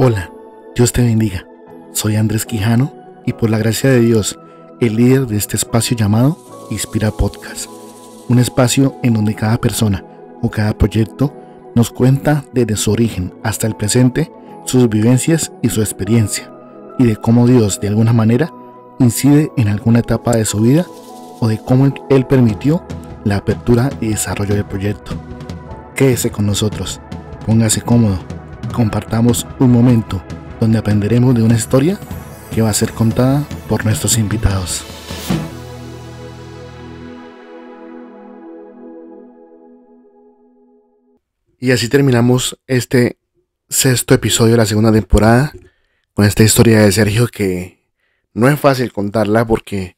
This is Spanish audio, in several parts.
Hola, Dios te bendiga. Soy Andrés Quijano y por la gracia de Dios, el líder de este espacio llamado Inspira Podcast. Un espacio en donde cada persona o cada proyecto nos cuenta desde su origen hasta el presente sus vivencias y su experiencia, y de cómo Dios de alguna manera incide en alguna etapa de su vida o de cómo Él permitió la apertura y desarrollo del proyecto. Quédese con nosotros, póngase cómodo, compartamos un momento donde aprenderemos de una historia que va a ser contada por nuestros invitados. Y así terminamos este sexto episodio de la segunda temporada con esta historia de Sergio, que no es fácil contarla porque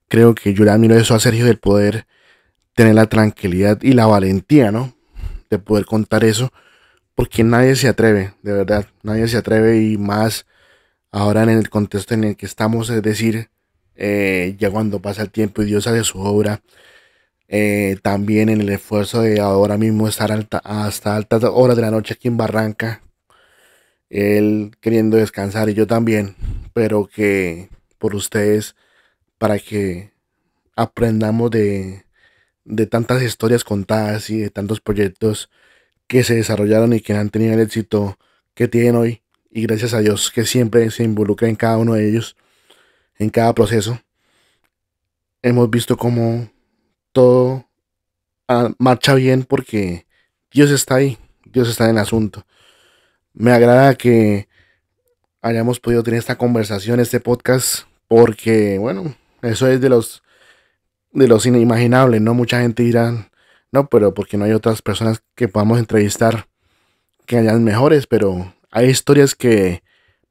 creo que yo le admiro eso a Sergio, del poder tener la tranquilidad y la valentía, ¿no? De poder contar eso, porque nadie se atreve, de verdad, nadie se atreve, y más ahora en el contexto en el que estamos, es decir, ya cuando pasa el tiempo y Dios hace su obra, también en el esfuerzo de ahora mismo estar hasta altas horas de la noche aquí en Barranca, él queriendo descansar y yo también, pero que por ustedes, para que aprendamos de tantas historias contadas y de tantos proyectos que se desarrollaron y que han tenido el éxito que tienen hoy, y gracias a Dios que siempre se involucra en cada uno de ellos, en cada proceso. Hemos visto cómo todo marcha bien porque Dios está ahí, Dios está en el asunto. Me agrada que hayamos podido tener esta conversación, este podcast, porque bueno, eso es de los inimaginables, ¿no? Mucha gente dirá, no, pero porque no hay otras personas que podamos entrevistar que hayan mejores, pero hay historias que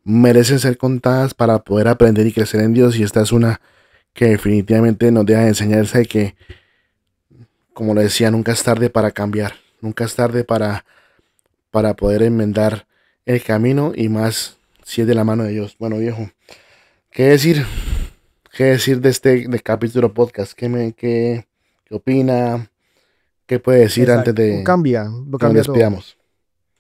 merecen ser contadas para poder aprender y crecer en Dios, y esta es una que definitivamente nos deja de enseñarse de que, como lo decía, nunca es tarde para cambiar, nunca es tarde para poder enmendar el camino, y más si es de la mano de Dios. Bueno, viejo, ¿qué decir? ¿Qué decir de este capítulo podcast? ¿Qué opina? ¿Qué puede decir antes Exacto, de lo que nos cambia todo. despidamos?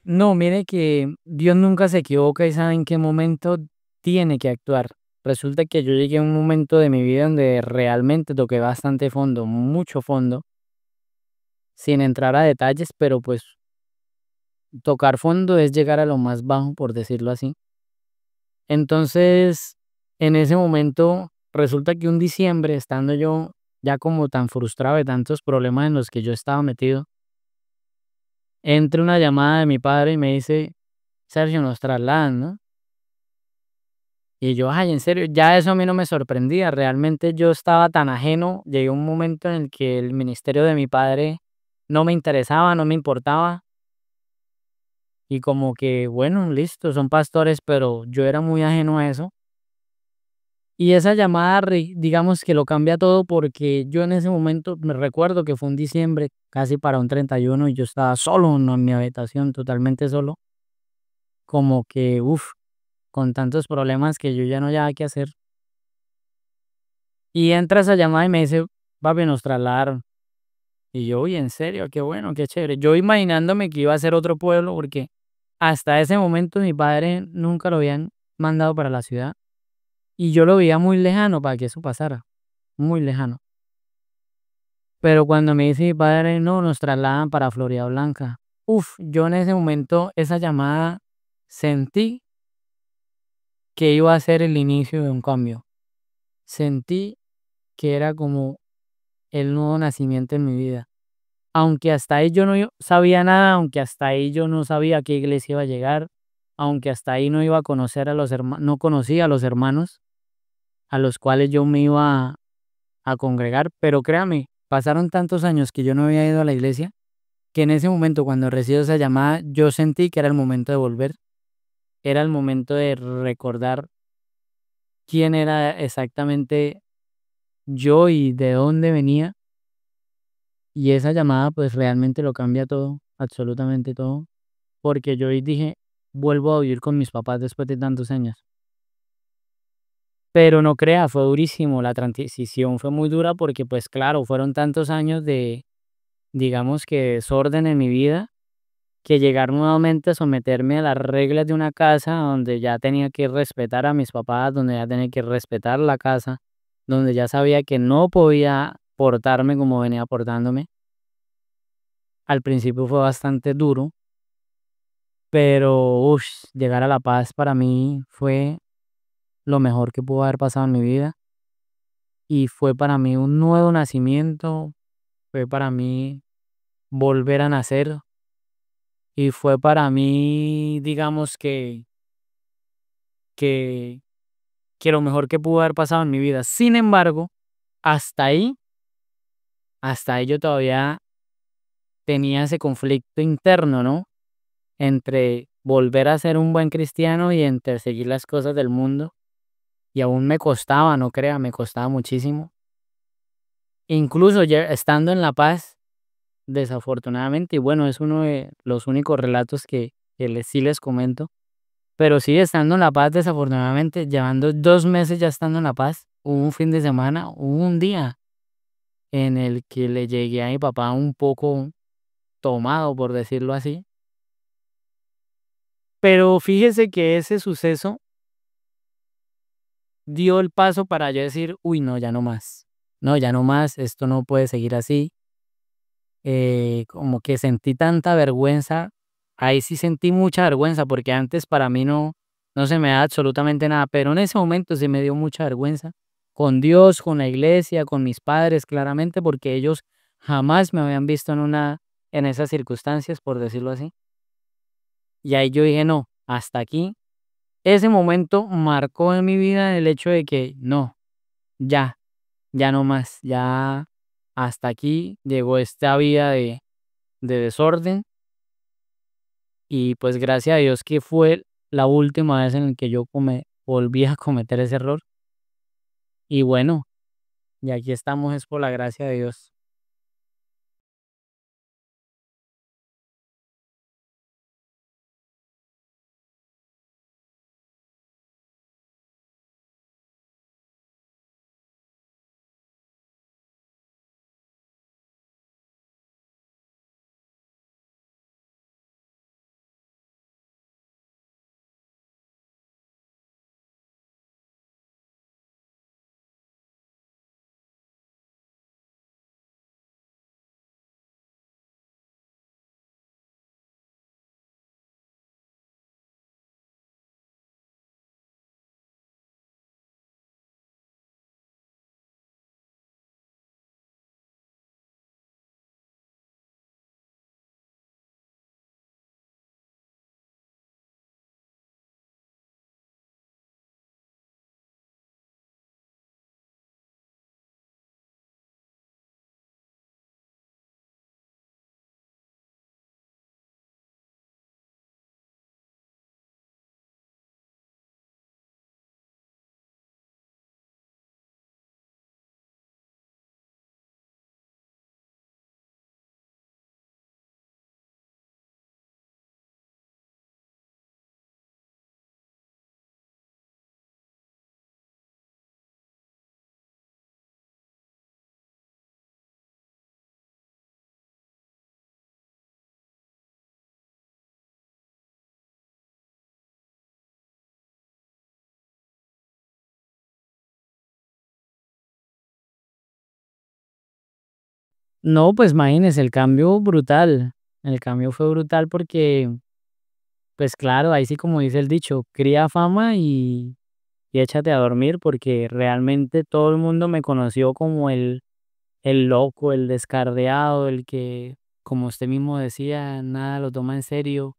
No, mire que Dios nunca se equivoca y sabe en qué momento tiene que actuar. Resulta que yo llegué a un momento de mi vida donde realmente toqué bastante fondo, mucho fondo, sin entrar a detalles, pero pues tocar fondo es llegar a lo más bajo, por decirlo así. Entonces, en ese momento, resulta que un diciembre, estando yo ya como tan frustrado de tantos problemas en los que yo estaba metido, entra una llamada de mi padre y me dice: Sergio, nos trasladan, ¿no? Y yo, ay, en serio, ya eso a mí no me sorprendía. Realmente yo estaba tan ajeno. Llegué a un momento en el que el ministerio de mi padre no me interesaba, no me importaba. Y como que, bueno, listo, son pastores, pero yo era muy ajeno a eso. Y esa llamada, digamos que lo cambia todo, porque yo en ese momento me recuerdo que fue un diciembre, casi para un 31, y yo estaba solo en mi habitación, totalmente solo. Como que, uff, con tantos problemas que yo ya no había qué hacer. Y entra esa llamada y me dice: papi, nos trasladaron. Y yo, uy, en serio, qué bueno, qué chévere. Yo imaginándome que iba a ser otro pueblo, porque hasta ese momento mi padre nunca lo habían mandado para la ciudad. Y yo lo veía muy lejano para que eso pasara, muy lejano. Pero cuando me dice mi padre, no, nos trasladan para Florida Blanca. Uf, yo en ese momento, esa llamada, sentí que iba a ser el inicio de un cambio. Sentí que era como el nuevo nacimiento en mi vida. Aunque hasta ahí yo no sabía nada, aunque hasta ahí yo no sabía a qué iglesia iba a llegar, aunque hasta ahí no iba a conocer a los hermanos, no conocía a los hermanos a los cuales yo me iba a congregar, pero créame, pasaron tantos años que yo no había ido a la iglesia, que en ese momento, cuando recibo esa llamada, yo sentí que era el momento de volver, era el momento de recordar quién era exactamente yo y de dónde venía. Y esa llamada pues realmente lo cambia todo, absolutamente todo. Porque yo ahí dije: vuelvo a vivir con mis papás después de tantos años. Pero no crea, fue durísimo, la transición fue muy dura, porque pues claro, fueron tantos años de, digamos que desorden en mi vida, que llegar nuevamente a someterme a las reglas de una casa donde ya tenía que respetar a mis papás, donde ya tenía que respetar la casa, donde ya sabía que no podía portarme como venía portándome. Al principio fue bastante duro, pero llegar a La Paz para mí fue lo mejor que pudo haber pasado en mi vida y fue para mí un nuevo nacimiento, fue para mí volver a nacer y fue para mí, digamos que, que lo mejor que pudo haber pasado en mi vida. Sin embargo, hasta ahí, hasta ahí yo todavía tenía ese conflicto interno, ¿no? Entre volver a ser un buen cristiano y entre seguir las cosas del mundo. Y aún me costaba, no crea, me costaba muchísimo. Incluso ya estando en La Paz, desafortunadamente, y bueno, es uno de los únicos relatos que sí les comento, pero sí estando en La Paz, desafortunadamente, llevando 2 meses ya estando en La Paz, hubo un fin de semana, hubo un día en el que le llegué a mi papá un poco tomado, por decirlo así. Pero fíjese que ese suceso dio el paso para yo decir, uy, no, ya no más. No, ya no más, esto no puede seguir así. Como que sentí tanta vergüenza. Ahí sí sentí mucha vergüenza porque antes para mí no se me da absolutamente nada, pero en ese momento sí me dio mucha vergüenza. Con Dios, con la iglesia, con mis padres, claramente, porque ellos jamás me habían visto en esas circunstancias, por decirlo así. Y ahí yo dije, no, hasta aquí. Ese momento marcó en mi vida el hecho de que no, ya, ya no más, ya hasta aquí llegó esta vida de desorden y pues gracias a Dios que fue la última vez en la que yo volví a cometer ese error y bueno, y aquí estamos es por la gracia de Dios. No, pues imagínense, el cambio fue brutal porque pues claro, ahí sí como dice el dicho, cría fama y échate a dormir porque realmente todo el mundo me conoció como el loco, el descarriado, el que, como usted mismo decía, nada lo toma en serio.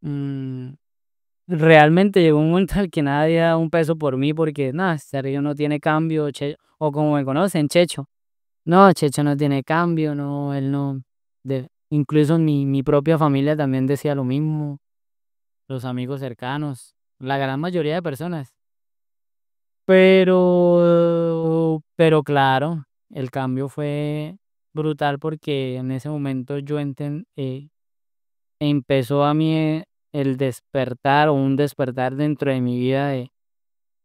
Mm, realmente llegó un momento en el que nadie da un peso por mí porque, nada, Sergio no tiene cambio, o como me conocen, Checho. No, Checho no tiene cambio, no, él no. Incluso mi propia familia también decía lo mismo, los amigos cercanos, la gran mayoría de personas. Pero claro, el cambio fue brutal porque en ese momento empezó a mí el despertar o un despertar dentro de mi vida de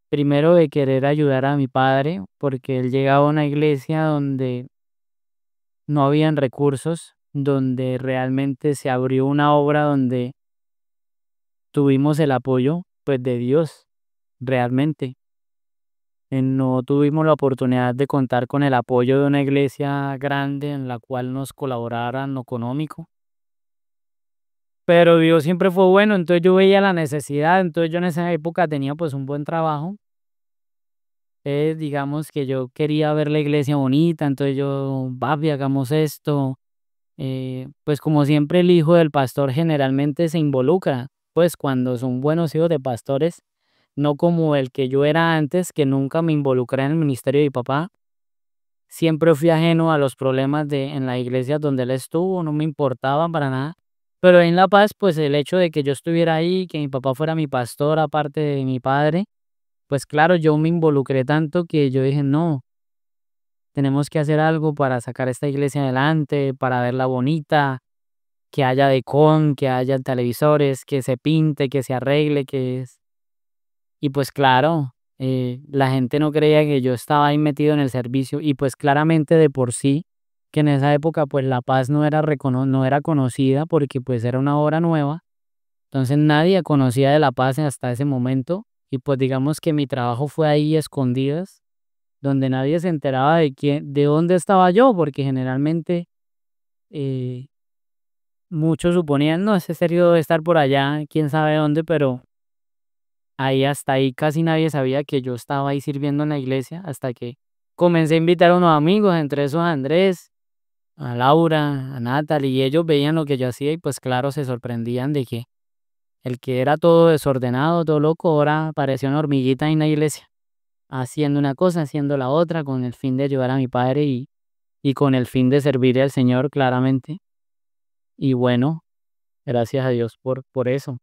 primero de querer ayudar a mi padre porque él llegaba a una iglesia donde no habían recursos donde realmente se abrió una obra donde tuvimos el apoyo, pues, de Dios, realmente. No tuvimos la oportunidad de contar con el apoyo de una iglesia grande en la cual nos colaborara en lo económico, pero Dios siempre fue bueno, entonces yo veía la necesidad, entonces yo en esa época tenía, pues, un buen trabajo, digamos que yo quería ver la iglesia bonita, entonces yo: "Papi, hagamos esto". Pues, como siempre el hijo del pastor generalmente se involucra, pues, cuando son buenos hijos de pastores, no como el que yo era antes, que nunca me involucré en el ministerio de mi papá. Siempre fui ajeno a los problemas de en la iglesia donde él estuvo, no me importaban para nada. Pero en La Paz, pues, el hecho de que yo estuviera ahí, que mi papá fuera mi pastor, aparte de mi padre, pues claro, yo me involucré tanto que yo dije: "No, tenemos que hacer algo para sacar esta iglesia adelante, para verla bonita, que haya decón, que haya televisores, que se pinte, que se arregle, que es". Y pues claro, la gente no creía que yo estaba ahí metido en el servicio y pues claramente de por sí, que en esa época pues La Paz no era conocida porque pues era una obra nueva, entonces nadie conocía de La Paz hasta ese momento y pues digamos que mi trabajo fue ahí escondidas, donde nadie se enteraba de dónde estaba yo, porque generalmente eh, muchos suponían, no, ese serio debe estar por allá, quién sabe dónde, pero ahí hasta ahí casi nadie sabía que yo estaba ahí sirviendo en la iglesia, hasta que comencé a invitar a unos amigos, entre esos a Andrés, a Laura, a Natalie, y ellos veían lo que yo hacía y pues claro, se sorprendían de que el que era todo desordenado, todo loco, ahora parecía una hormiguita en la iglesia, haciendo una cosa, haciendo la otra, con el fin de ayudar a mi padre y con el fin de servir al Señor claramente. Y bueno, gracias a Dios por eso.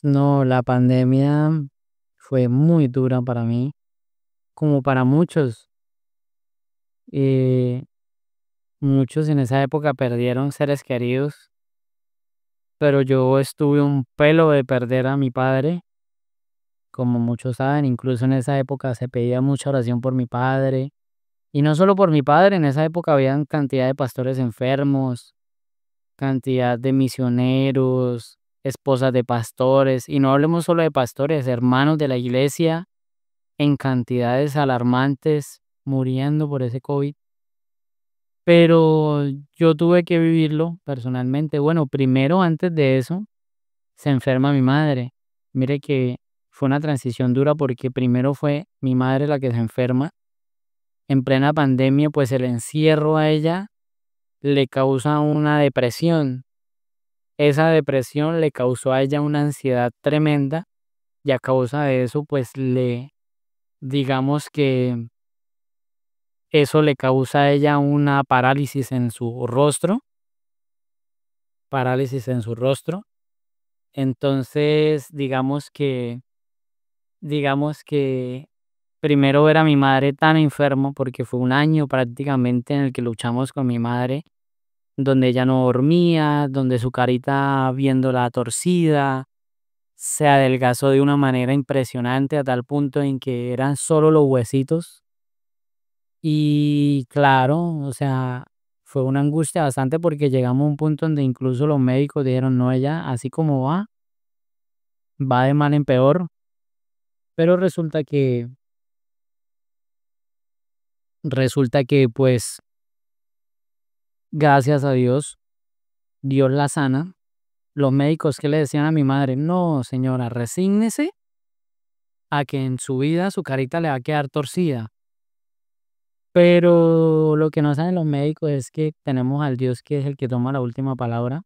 No, la pandemia fue muy dura para mí, como para muchos. eh, Muchos en esa época perdieron seres queridos, pero yo estuve un pelo de perder a mi padre, como muchos saben, incluso en esa época se pedía mucha oración por mi padre, y no solo por mi padre, en esa época habían cantidad de pastores enfermos, cantidad de misioneros, esposas de pastores, y no hablemos solo de pastores, hermanos de la iglesia en cantidades alarmantes muriendo por ese COVID. Pero yo tuve que vivirlo personalmente. Bueno, primero, antes de eso, se enferma mi madre. Mire que fue una transición dura porque primero fue mi madre la que se enferma. en plena pandemia, pues el encierro a ella le causa una depresión. Esa depresión le causó a ella una ansiedad tremenda y a causa de eso, pues digamos que eso le causa a ella una parálisis en su rostro. Entonces, digamos que primero ver a mi madre tan enfermo, porque fue un año prácticamente en el que luchamos con mi madre, donde ella no dormía, donde su carita viéndola torcida, se adelgazó de una manera impresionante a tal punto en que eran solo los huesitos. Y claro, o sea, fue una angustia bastante porque llegamos a un punto donde incluso los médicos dijeron, no, ella así como va de mal en peor, pero resulta que pues gracias a Dios, Dios la sana. Los médicos que le decían a mi madre, no señora, resígnese a que en su vida su carita le va a quedar torcida. Pero lo que no saben los médicos es que tenemos al Dios que es el que toma la última palabra.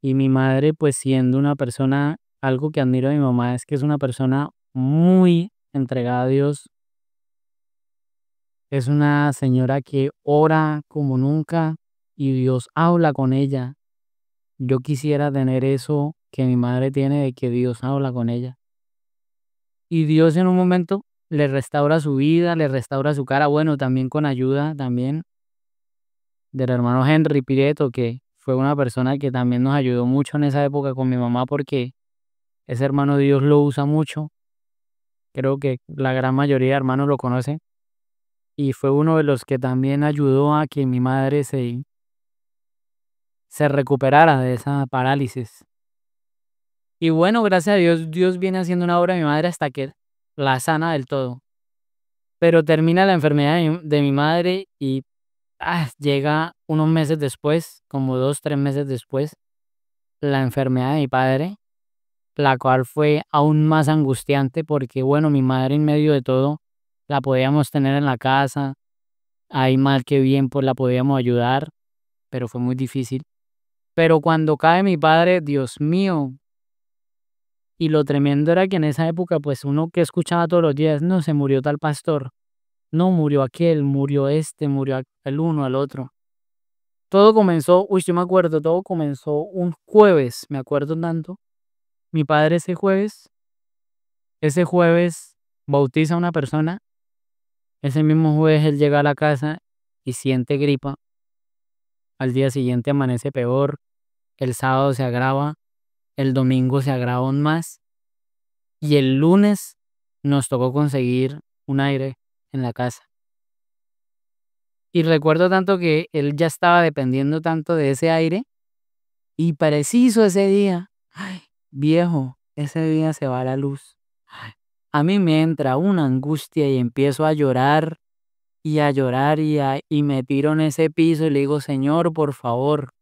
Y mi madre, pues siendo una persona, algo que admiro de mi mamá es que es una persona muy entregada a Dios. Es una señora que ora como nunca y Dios habla con ella. Yo quisiera tener eso que mi madre tiene de que Dios habla con ella. Y Dios en un momento le restaura su vida, le restaura su cara, bueno, también con ayuda también del hermano Henry Pireto, que fue una persona que también nos ayudó mucho en esa época con mi mamá porque ese hermano Dios lo usa mucho. Creo que la gran mayoría de hermanos lo conocen. Y fue uno de los que también ayudó a que mi madre se recuperara de esa parálisis. Y bueno, gracias a Dios, Dios viene haciendo una obra de mi madre hasta que la sana del todo. Pero termina la enfermedad de mi madre y llega unos meses después, como 2, 3 meses después, la enfermedad de mi padre, la cual fue aún más angustiante porque, bueno, mi madre en medio de todo la podíamos tener en la casa, ahí mal que bien, pues la podíamos ayudar, pero fue muy difícil. Pero cuando cae mi padre, Dios mío, y lo tremendo era que en esa época, pues uno que escuchaba todos los días, no, se murió tal pastor, no, murió aquel, murió este, murió el uno, el otro. Todo comenzó, yo me acuerdo, todo comenzó un jueves, me acuerdo tanto. Mi padre ese jueves bautiza a una persona, ese mismo jueves él llega a la casa y siente gripa, al día siguiente amanece peor, el sábado se agrava, el domingo se agrava aún más y el lunes nos tocó conseguir un aire en la casa. Y recuerdo tanto que él ya estaba dependiendo tanto de ese aire y preciso ese día, viejo, ese día se va la luz. A mí me entra una angustia y empiezo a llorar y a llorar y me tiro en ese piso y le digo, Señor, por favor,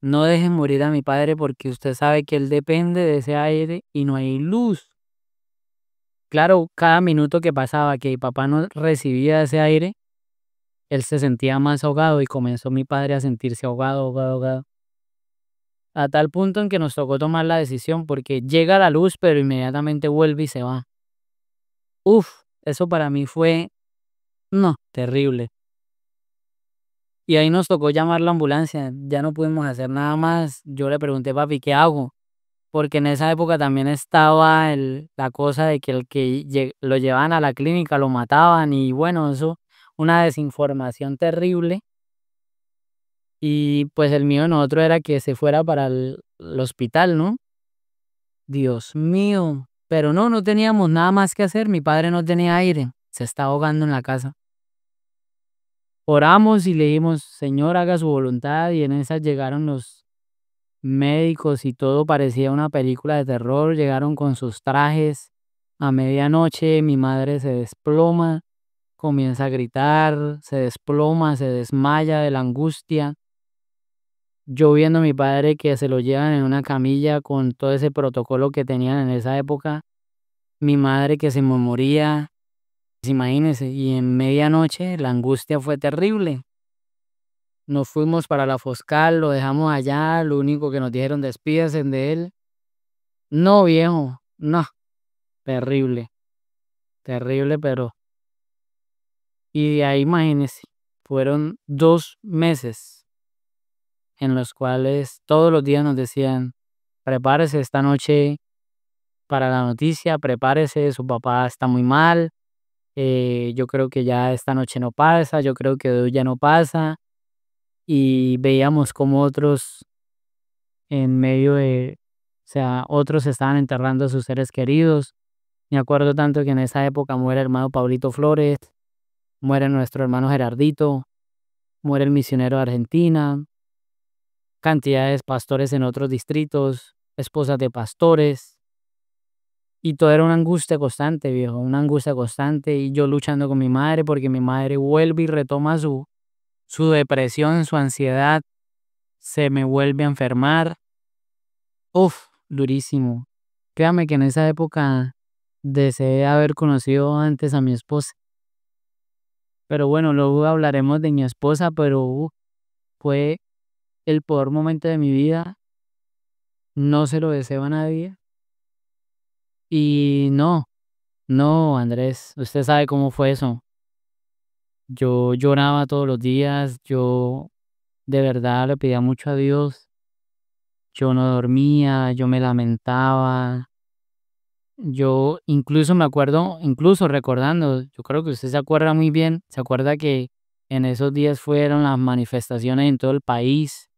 no dejes morir a mi padre porque usted sabe que él depende de ese aire y no hay luz. Claro, cada minuto que pasaba que mi papá no recibía ese aire, él se sentía más ahogado y comenzó mi padre a sentirse ahogado, ahogado, ahogado. A tal punto en que nos tocó tomar la decisión porque llega la luz, pero inmediatamente vuelve y se va. Uf, eso para mí fue, no, terrible. Y ahí nos tocó llamar la ambulancia, ya no pudimos hacer nada más. Yo le pregunté, papi, ¿qué hago? Porque en esa época también estaba la cosa de que el que lo llevaban a la clínica lo mataban y bueno, eso, una desinformación terrible. Y pues el mío de nosotros era que se fuera para el hospital, ¿no? Dios mío. Pero no teníamos nada más que hacer. Mi padre no tenía aire. Se está ahogando en la casa. Oramos y le dijimos, Señor, haga su voluntad. Y en esas llegaron los médicos y todo parecía una película de terror. Llegaron con sus trajes. A medianoche mi madre se desploma, comienza a gritar, se desploma, se desmaya de la angustia. Yo viendo a mi padre que se lo llevan en una camilla con todo ese protocolo que tenían en esa época, mi madre que se me moría, imagínense, y en medianoche la angustia fue terrible. Nos fuimos para la Foscal, lo dejamos allá, lo único que nos dijeron despídase de él. No, viejo, no, terrible, terrible, pero... Y de ahí imagínense, fueron 2 meses en los cuales todos los días nos decían, prepárese esta noche para la noticia, prepárese, su papá está muy mal, yo creo que ya esta noche no pasa, yo creo que hoy ya no pasa. Y veíamos como otros en medio de, o sea, otros estaban enterrando a sus seres queridos. Me acuerdo tanto que en esa época muere el hermano Pablito Flores, muere nuestro hermano Gerardito, muere el misionero de Argentina, cantidades de pastores en otros distritos, esposas de pastores, y todo era una angustia constante, viejo, una angustia constante, y yo luchando con mi madre porque mi madre vuelve y retoma su depresión, su ansiedad, se me vuelve a enfermar. Uf, durísimo. Créame que en esa época deseé haber conocido antes a mi esposa. Pero bueno, luego hablaremos de mi esposa, pero fue el peor momento de mi vida. No se lo deseo a nadie. Y no, no, Andrés, usted sabe cómo fue eso. Yo lloraba todos los días, yo de verdad le pedía mucho a Dios. Yo no dormía, yo me lamentaba. Yo incluso me acuerdo, incluso recordando, yo creo que usted se acuerda muy bien, se acuerda que en esos días fueron las manifestaciones en todo el país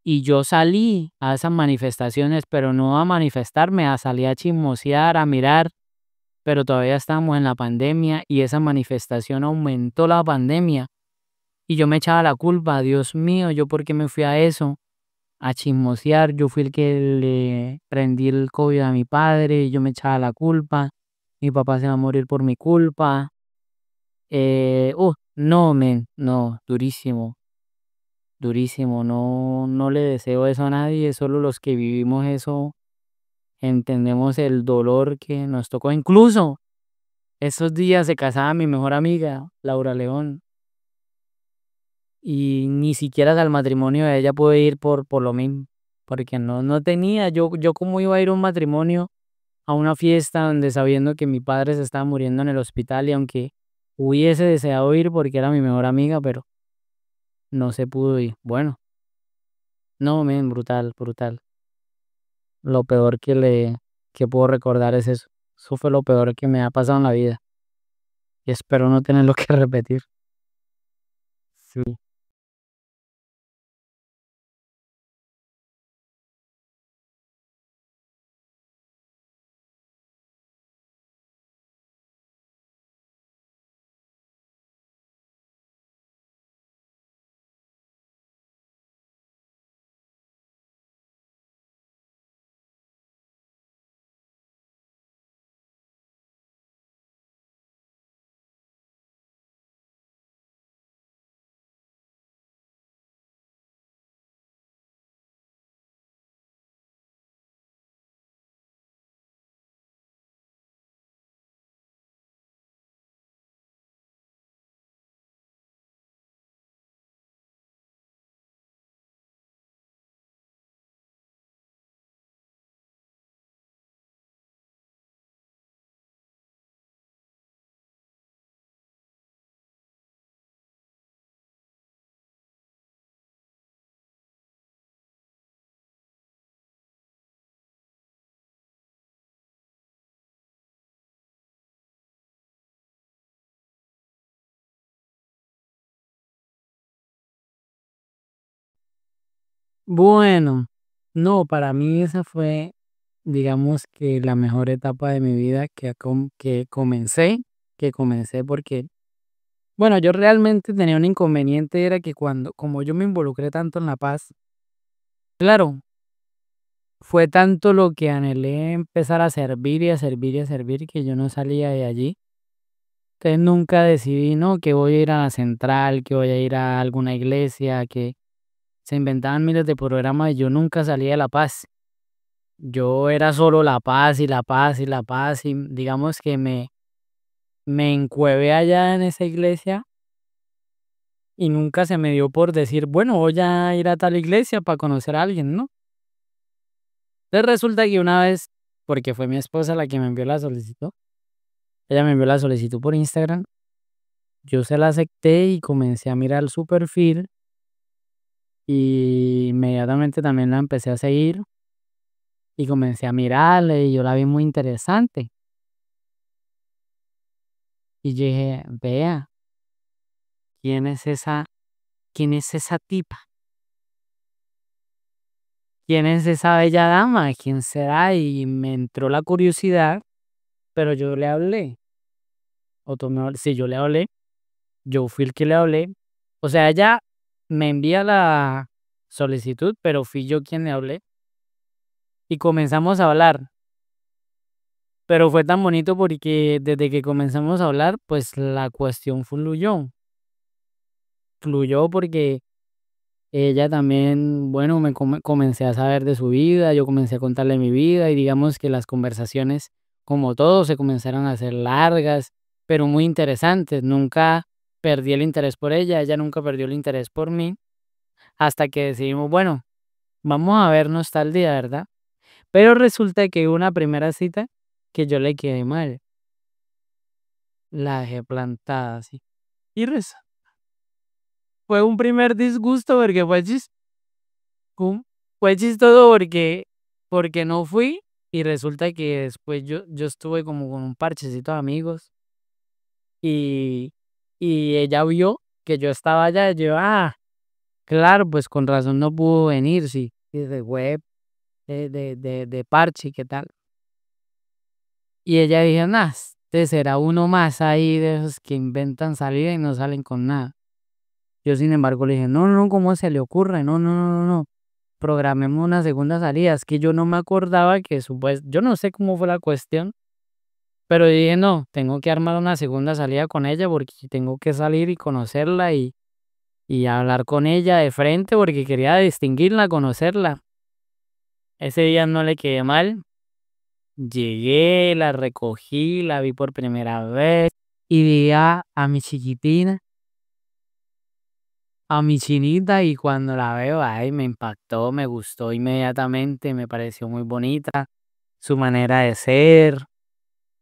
y yo salí a esas manifestaciones, pero no a manifestarme, a salir a chismosear, a mirar, pero todavía estábamos en la pandemia y esa manifestación aumentó la pandemia y yo me echaba la culpa, Dios mío, yo por qué me fui a eso, a chismosear, yo fui el que le prendí el COVID a mi padre, yo me echaba la culpa, mi papá se va a morir por mi culpa. No, men, no, durísimo, durísimo, no, no le deseo eso a nadie, solo los que vivimos eso entendemos el dolor que nos tocó. Incluso esos días se casaba mi mejor amiga, Laura León, y ni siquiera al matrimonio de ella pude ir por lo mismo, porque no tenía, yo cómo iba a ir a un matrimonio, a una fiesta donde sabiendo que mi padre se estaba muriendo en el hospital y aunque hubiese deseado ir porque era mi mejor amiga, pero no se pudo ir. Bueno, no, men, brutal, brutal. Lo peor que puedo recordar es eso. Eso fue lo peor que me ha pasado en la vida y espero no tenerlo que repetir. Sí. Bueno, no, para mí esa fue, digamos que la mejor etapa de mi vida que comencé porque, bueno, yo realmente tenía un inconveniente, era que como yo me involucré tanto en la paz, claro, fue tanto lo que anhelé empezar a servir y a servir y a servir que yo no salía de allí. Entonces nunca decidí, no, que voy a ir a la central, que voy a ir a alguna iglesia, que se inventaban miles de programas y yo nunca salía de La Paz. Yo era solo La Paz y La Paz y La Paz y digamos que me encuevé allá en esa iglesia y nunca se me dio por decir, bueno, voy a ir a tal iglesia para conocer a alguien, ¿no? Entonces resulta que una vez, porque fue mi esposa la que me envió la solicitud, ella me envió la solicitud por Instagram, yo se la acepté y comencé a mirar su perfil y inmediatamente también la empecé a seguir y comencé a mirarle y yo la vi muy interesante. Y yo dije, vea, ¿quién es esa, quién es esa tipa? ¿Quién es esa bella dama? ¿Quién será? Y me entró la curiosidad, pero yo le hablé. Sí, yo le hablé, yo fui el que le hablé. O sea, ella me envía la solicitud, pero fui yo quien le hablé. Y comenzamos a hablar. Pero fue tan bonito porque desde que comenzamos a hablar, pues la cuestión fluyó. Fluyó porque ella también, bueno, comencé a saber de su vida, yo comencé a contarle mi vida y digamos que las conversaciones, como todo, se comenzaron a hacer largas, pero muy interesantes. Nunca perdí el interés por ella nunca perdió el interés por mí, hasta que decidimos, bueno, vamos a vernos tal día, ¿verdad? Pero resulta que hubo una primera cita que yo le quedé mal, la dejé plantada así. Y fue un primer disgusto porque cum- fue chistoso porque no fui y resulta que después yo estuve como con un parchecito de amigos y, y ella vio que yo estaba allá y yo, claro, pues con razón no pudo venir, sí, y de web, de parche, ¿qué tal? Y ella dijo, nah, este será uno más ahí de esos que inventan salida y no salen con nada. Yo, sin embargo, le dije, no, no, no, ¿cómo se le ocurre? No, no, no, no, no. Programemos una segunda salida. Es que yo no me acordaba que yo no sé cómo fue la cuestión, pero dije, no, tengo que armar una segunda salida con ella porque tengo que salir y conocerla y hablar con ella de frente porque quería distinguirla, conocerla. Ese día no le quedé mal. Llegué, la recogí, la vi por primera vez y vi a mi chiquitina, a mi chinita y cuando la veo, ay, me impactó, me gustó inmediatamente, me pareció muy bonita, su manera de ser,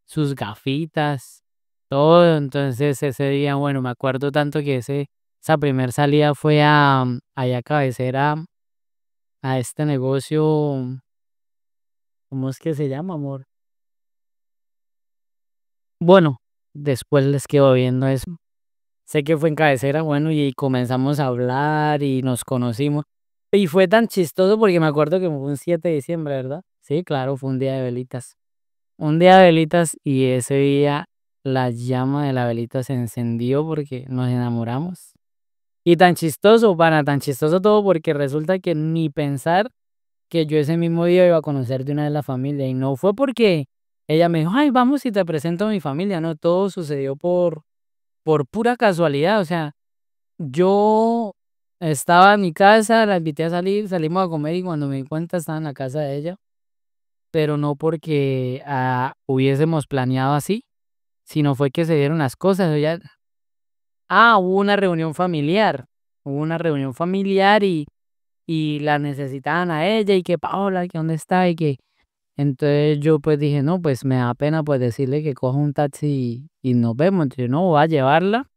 sus gafitas, todo. Entonces ese día, bueno, me acuerdo tanto que esa primer salida fue allá a Cabecera, a este negocio, ¿cómo es que se llama, amor? Bueno, después les quedo viendo eso. Sé que fue en Cabecera, bueno, y comenzamos a hablar y nos conocimos. Y fue tan chistoso porque me acuerdo que fue un 7 de diciembre, ¿verdad? Sí, claro, fue un día de velitas. Un día de velitas y ese día la llama de la velita se encendió porque nos enamoramos. Y tan chistoso, tan chistoso todo porque resulta que ni pensar que yo ese mismo día iba a conocer de una de la familia. Y no fue porque ella me dijo, ay, vamos y te presento a mi familia. No, todo sucedió por pura casualidad. O sea, yo estaba en mi casa, la invité a salir, salimos a comer y cuando me di cuenta estaba en la casa de ella. Pero no porque hubiésemos planeado así, sino fue que se dieron las cosas. Hubo una reunión familiar. Hubo una reunión familiar y la necesitaban a ella y que Paola, que dónde está y que entonces yo pues dije, no, pues me da pena pues decirle que coja un taxi y nos vemos. Entonces no, voy a llevarla.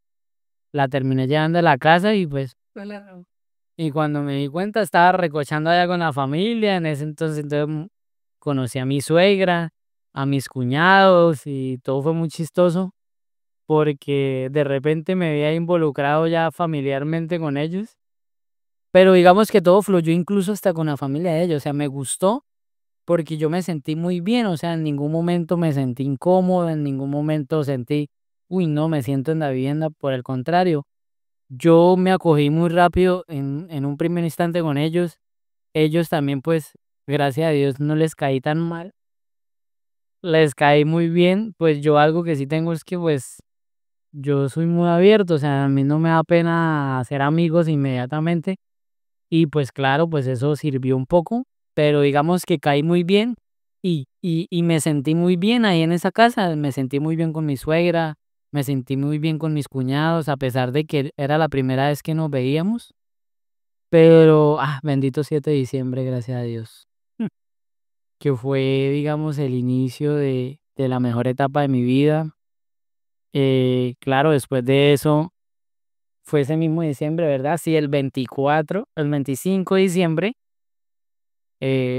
La terminé llevando a la casa y pues y cuando me di cuenta estaba recochando allá con la familia. En ese entonces conocí a mi suegra, a mis cuñados y todo fue muy chistoso porque de repente me había involucrado ya familiarmente con ellos, pero digamos que todo fluyó incluso hasta con la familia de ellos, o sea, me gustó porque yo me sentí muy bien, o sea, en ningún momento me sentí incómodo, en ningún momento sentí, uy, no, me siento en la vivienda, por el contrario, yo me acogí muy rápido en un primer instante con ellos también pues, gracias a Dios, no les caí tan mal, les caí muy bien, pues yo algo que sí tengo es que pues yo soy muy abierto, o sea, a mí no me da pena hacer amigos inmediatamente y pues claro, pues eso sirvió un poco, pero digamos que caí muy bien y me sentí muy bien ahí en esa casa, me sentí muy bien con mi suegra, Me sentí muy bien con mis cuñados, a pesar de que era la primera vez que nos veíamos. Pero, bendito 7 de diciembre, gracias a Dios. Que fue, digamos, el inicio de la mejor etapa de mi vida. Claro, después de eso, fue ese mismo diciembre, ¿verdad? Sí, el 25 de diciembre,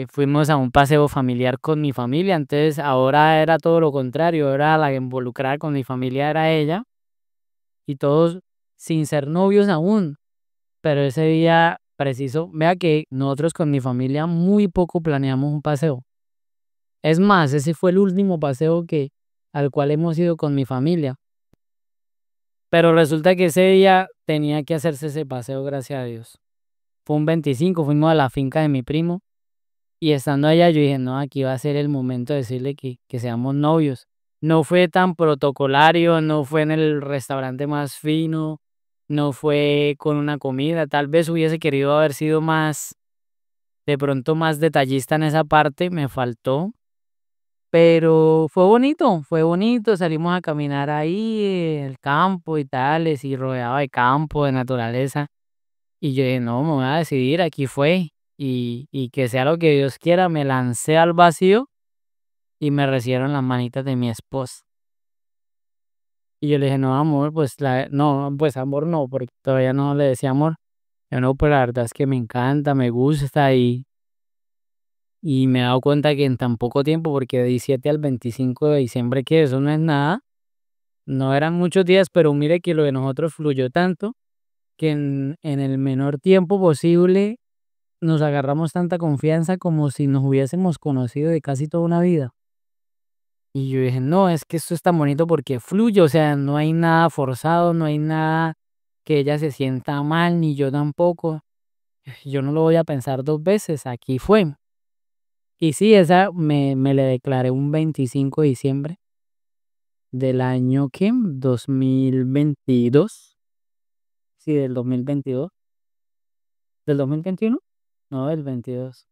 fuimos a un paseo familiar con mi familia. Entonces, ahora era todo lo contrario, ahora la involucrada con mi familia era ella, y todos sin ser novios aún. Pero ese día preciso, vea que nosotros con mi familia muy poco planeamos un paseo. Es más, ese fue el último paseo al cual hemos ido con mi familia. Pero resulta que ese día tenía que hacerse ese paseo, gracias a Dios. Fue un 25, fuimos a la finca de mi primo, y estando allá yo dije, no, aquí va a ser el momento de decirle que seamos novios. No fue tan protocolario, no fue en el restaurante más fino, no fue con una comida. Tal vez hubiese querido haber sido más, de pronto más detallista en esa parte, me faltó. Pero fue bonito, salimos a caminar ahí, el campo y tales, y rodeado de campo, de naturaleza. Y yo dije, no, me voy a decidir, aquí fue. Y que sea lo que Dios quiera, me lancé al vacío y me recibieron las manitas de mi esposa. Y yo le dije, no, amor, pues no, pues amor no, porque todavía no le decía amor. Yo no, pues la verdad es que me encanta, me gusta, y me he dado cuenta que en tan poco tiempo, porque de 17 al 25 de diciembre, que eso no es nada, no eran muchos días, pero mire que lo de nosotros fluyó tanto que en el menor tiempo posible nos agarramos tanta confianza como si nos hubiésemos conocido de casi toda una vida. Y yo dije, no, es que esto es tan bonito porque fluye, o sea, no hay nada forzado, no hay nada que ella se sienta mal, ni yo tampoco. Yo no lo voy a pensar dos veces, aquí fue. Y sí, esa me le declaré un 25 de diciembre del año, ¿qué? 2022. Sí, del 2022. ¿Del 2021? No, del 22.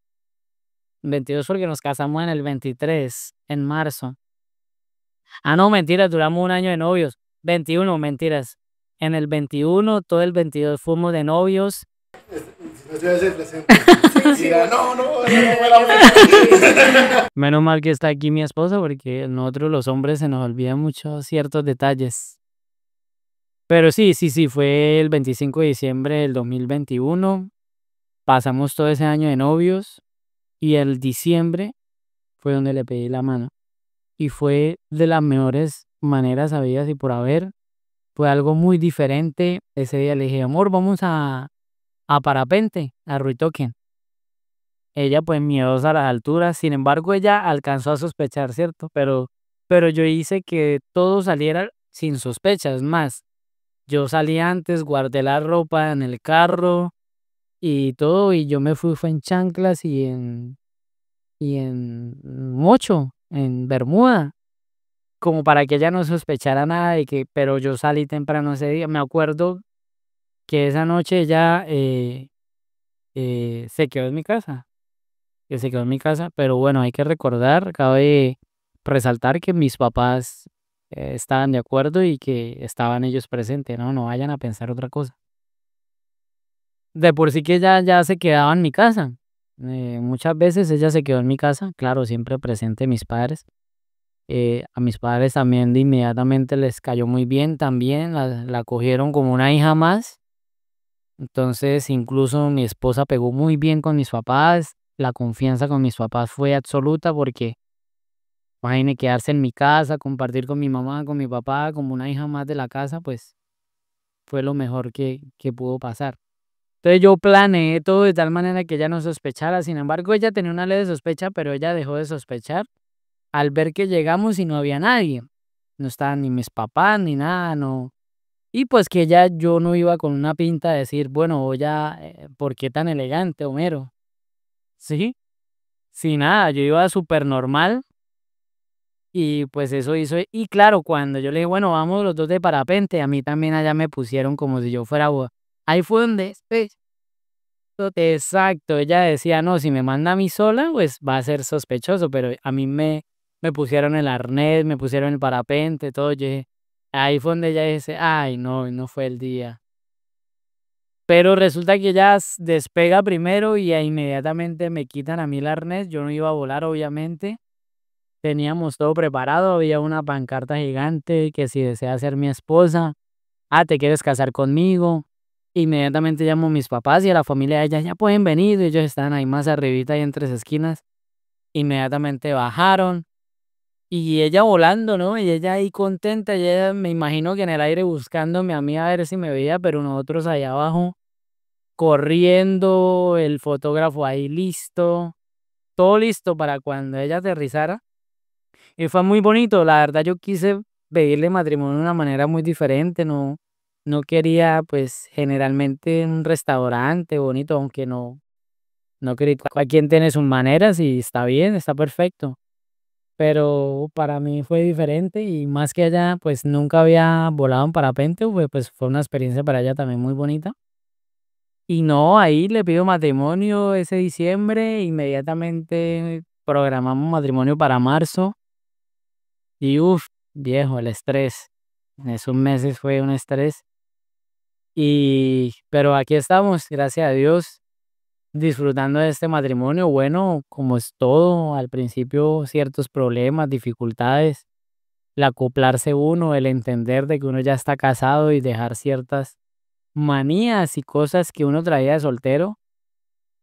22 porque nos casamos en el 23, en marzo. No, mentiras, duramos un año de novios. 21, mentiras. En el 21, todo el 22 fuimos de novios. No se hace presente. Sí, no, fue la Menos mal que está aquí mi esposa, porque nosotros los hombres se nos olvidan mucho ciertos detalles. Pero sí, fue el 25 de diciembre del 2021. Pasamos todo ese año de novios, y el diciembre fue donde le pedí la mano. Y fue de las mejores maneras habidas y por haber. Fue algo muy diferente. Ese día le dije, amor, vamos a parapente, a Ruitoque. Ella pues miedosa a las alturas, sin embargo ella alcanzó a sospechar, ¿cierto? Pero yo hice que todo saliera sin sospechas. Más, yo salí antes, guardé la ropa en el carro y todo, y yo me fue en chanclas y en mocho, en bermuda, como para que ella no sospechara nada pero yo salí temprano ese día. Me acuerdo que esa noche ella se quedó en mi casa, pero bueno, hay que recordar, cabe resaltar que mis papás estaban de acuerdo y que estaban ellos presentes, ¿no? No vayan a pensar otra cosa. De por sí que ella ya se quedaba en mi casa. Muchas veces ella se quedó en mi casa, claro, siempre presente mis padres. A mis padres también de inmediatamente les cayó muy bien, también la cogieron como una hija más. Entonces, incluso mi esposa pegó muy bien con mis papás. La confianza con mis papás fue absoluta porque, imagínate, quedarse en mi casa, compartir con mi mamá, con mi papá, como una hija más de la casa, pues fue lo mejor que pudo pasar. Entonces yo planeé todo de tal manera que ella no sospechara. Sin embargo, ella tenía una leve sospecha, pero ella dejó de sospechar al ver que llegamos y no había nadie. No estaban ni mis papás ni nada, no. Y pues que yo no iba con una pinta de decir, bueno, ya, ¿por qué tan elegante, Homero? Sí, sí, nada, yo iba súper normal, y pues eso hizo. Y claro, cuando yo le dije, bueno, vamos los dos de parapente, a mí también allá me pusieron como si yo fuera boda. Ahí fue donde, exacto, ella decía, no, si me manda a mí sola, pues va a ser sospechoso, pero a mí me pusieron el arnés, me pusieron el parapente, todo. Yo dije, Ahí fue donde ella dice, ay, no, hoy no fue el día. Pero resulta que ella despega primero y inmediatamente me quitan a mí el arnés. Yo no iba a volar, obviamente. Teníamos todo preparado, había una pancarta gigante que si desea ser mi esposa, ¿te quieres casar conmigo? Inmediatamente llamo a mis papás y a la familia de ella, ya pueden venir, ellos estaban ahí más arribita y en 3 esquinas. Inmediatamente bajaron y ella volando, ¿no? Y ella ahí contenta, y ella me imagino que en el aire buscándome a mí a ver si me veía, pero nosotros allá abajo corriendo, el fotógrafo ahí listo, todo listo para cuando ella aterrizara. Y fue muy bonito, la verdad yo quise pedirle matrimonio de una manera muy diferente, no quería pues generalmente en un restaurante bonito, aunque no quería, cada quien tiene sus maneras y está bien, está perfecto. Pero para mí fue diferente y más que allá pues nunca había volado en parapente, pues fue una experiencia para ella también muy bonita. Y no, ahí le pido matrimonio ese diciembre, inmediatamente programamos matrimonio para marzo. Y uff, viejo, el estrés. En esos meses fue un estrés. Pero aquí estamos, gracias a Dios, disfrutando de este matrimonio. Bueno, como es todo, al principio ciertos problemas, dificultades, el acoplarse uno, el entender de que uno ya está casado y dejar ciertas manías y cosas que uno traía de soltero.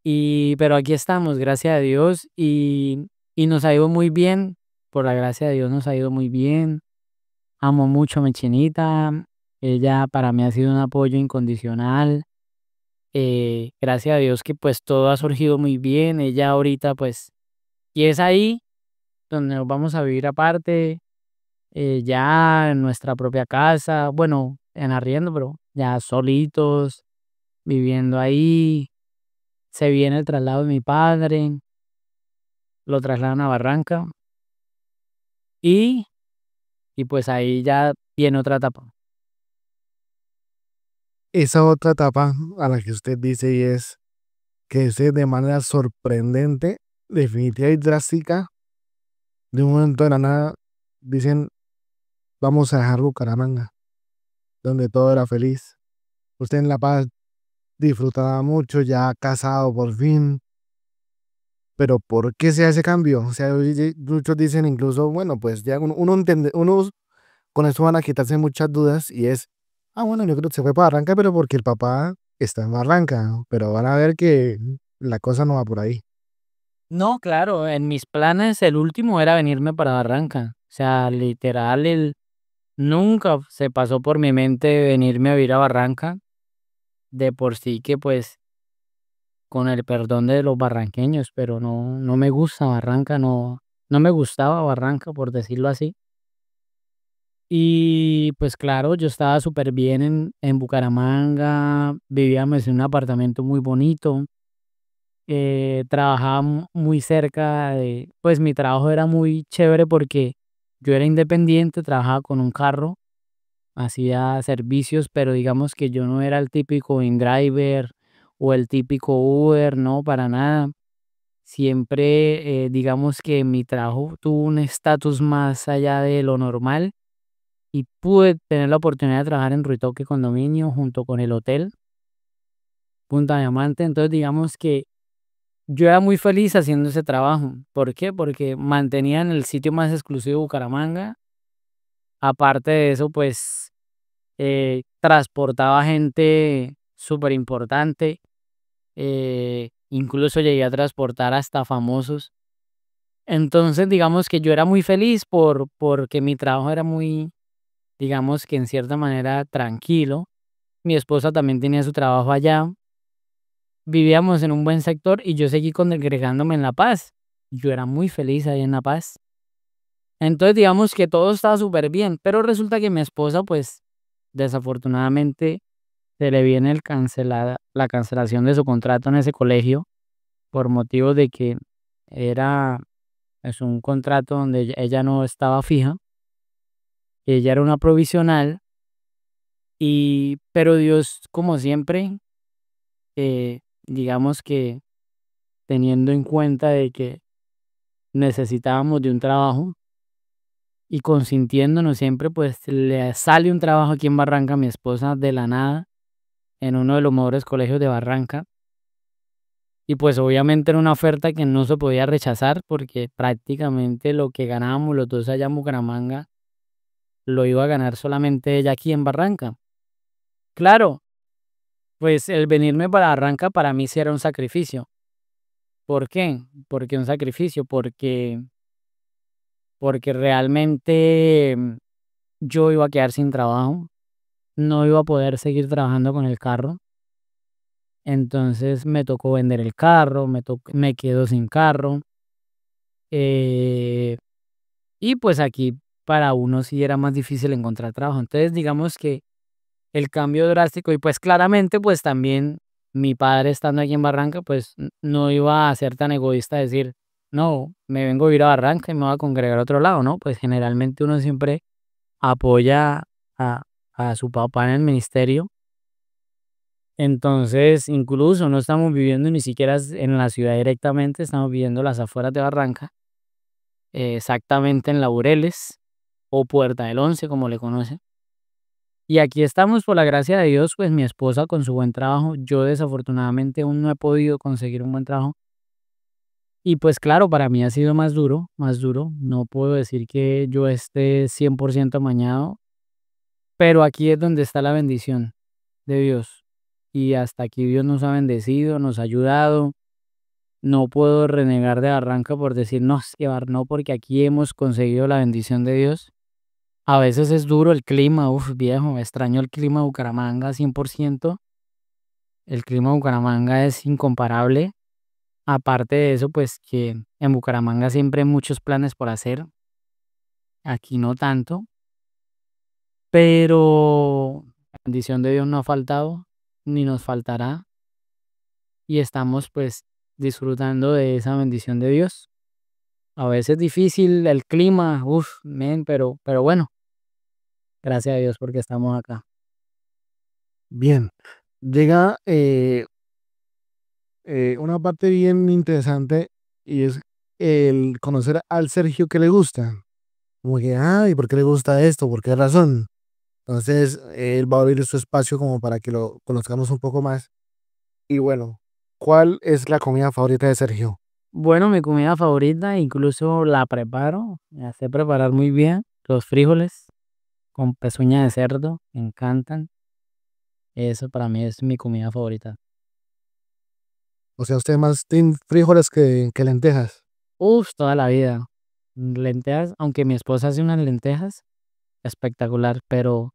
Pero aquí estamos, gracias a Dios, y nos ha ido muy bien. Por la gracia de Dios nos ha ido muy bien. Amo mucho a mi chinita. Ella para mí ha sido un apoyo incondicional. Gracias a Dios que pues todo ha surgido muy bien. Ella ahorita pues, y es ahí donde nos vamos a vivir aparte, ya en nuestra propia casa, bueno, en arriendo, pero ya solitos, viviendo ahí. Se viene el traslado de mi padre, lo trasladan a Barranca y, y pues ahí ya viene otra etapa. Esa otra etapa a la que usted dice y es que es de manera sorprendente, definitiva y drástica, de un momento de la nada, dicen, vamos a dejar Bucaramanga, donde todo era feliz. Usted en La Paz disfrutaba mucho, ya casado por fin, pero ¿por qué se hace ese cambio? O sea, muchos dicen incluso, bueno, pues ya uno entiende, uno con eso van a quitarse muchas dudas y es, bueno, yo creo que se fue para Barranca, pero porque el papá está en Barranca, ¿no? Pero van a ver que la cosa no va por ahí. No, claro, en mis planes el último era venirme para Barranca. O sea, literal, nunca se pasó por mi mente venirme a vivir a Barranca. De por sí que pues con el perdón de los barranqueños, pero no me gusta Barranca, no me gustaba Barranca, por decirlo así. Y pues claro, yo estaba súper bien en Bucaramanga, vivíamos en un apartamento muy bonito, trabajaba muy cerca de, pues mi trabajo era muy chévere porque yo era independiente, trabajaba con un carro, hacía servicios, pero digamos que yo no era el típico InDriver o el típico Uber, no, para nada. Siempre, digamos que mi trabajo tuvo un estatus más allá de lo normal y pude tener la oportunidad de trabajar en Ruitoque Condominio junto con el hotel Punta Diamante. Entonces, digamos que yo era muy feliz haciendo ese trabajo. ¿Por qué? Porque mantenían el sitio más exclusivo de Bucaramanga. Aparte de eso, pues transportaba gente súper importante. Incluso llegué a transportar hasta famosos. Entonces, digamos que yo era muy feliz porque mi trabajo era muy, digamos que en cierta manera tranquilo. Mi esposa también tenía su trabajo allá. Vivíamos en un buen sector y yo seguí congregándome en La Paz. Yo era muy feliz ahí en La Paz. Entonces, digamos que todo estaba súper bien, pero resulta que mi esposa, pues, desafortunadamente, se le viene la cancelación de su contrato en ese colegio por motivo de que era es un contrato donde ella no estaba fija, ella era una provisional, pero Dios, como siempre, digamos que teniendo en cuenta de que necesitábamos de un trabajo, y consintiéndonos siempre, pues le sale un trabajo aquí en Barranca a mi esposa de la nada, en uno de los mejores colegios de Barranca. Y pues obviamente era una oferta que no se podía rechazar porque prácticamente lo que ganábamos los dos allá en Bucaramanga lo iba a ganar solamente ella aquí en Barranca. Claro, pues el venirme para Barranca para mí sí era un sacrificio. ¿Por qué? Porque un sacrificio, porque realmente yo iba a quedar sin trabajo, no iba a poder seguir trabajando con el carro. Entonces me tocó vender el carro, me quedo sin carro. eh, y pues aquí para uno sí era más difícil encontrar trabajo. Entonces digamos que el cambio drástico y pues claramente pues también mi padre estando aquí en Barranca pues no iba a ser tan egoísta de decir, no, me vengo a vivir a Barranca y me voy a congregar a otro lado, ¿no? Pues generalmente uno siempre apoya a, a su papá en el ministerio. Entonces, incluso no estamos viviendo ni siquiera en la ciudad directamente, estamos viviendo las afueras de Barranca, exactamente en Laureles o Puerta del Once, como le conocen. Y aquí estamos por la gracia de Dios, pues mi esposa con su buen trabajo, yo desafortunadamente aún no he podido conseguir un buen trabajo. Y pues claro, para mí ha sido más duro, no puedo decir que yo esté 100% amañado, pero aquí es donde está la bendición de Dios. Y hasta aquí Dios nos ha bendecido, nos ha ayudado. No puedo renegar de Barranca por decir, no, es que no, porque aquí hemos conseguido la bendición de Dios. A veces es duro el clima, uff, viejo, extraño el clima de Bucaramanga 100%. El clima de Bucaramanga es incomparable. Aparte de eso, pues que en Bucaramanga siempre hay muchos planes por hacer. Aquí no tanto, pero la bendición de Dios no ha faltado, ni nos faltará. Y estamos pues disfrutando de esa bendición de Dios. A veces difícil el clima, uff, men, pero bueno, gracias a Dios porque estamos acá. Bien, llega una parte bien interesante y es el conocer al Sergio que le gusta. Como que, ay, ¿por qué le gusta esto? ¿Por qué razón? Entonces, él va a abrir su espacio como para que lo conozcamos un poco más. Y bueno, ¿cuál es la comida favorita de Sergio? Bueno, mi comida favorita, incluso la preparo, la sé preparar muy bien. Los frijoles con pezuña de cerdo, me encantan. Eso para mí es mi comida favorita. O sea, usted más team frijoles que lentejas. Uf, toda la vida. Lentejas, aunque mi esposa hace unas lentejas espectacular, pero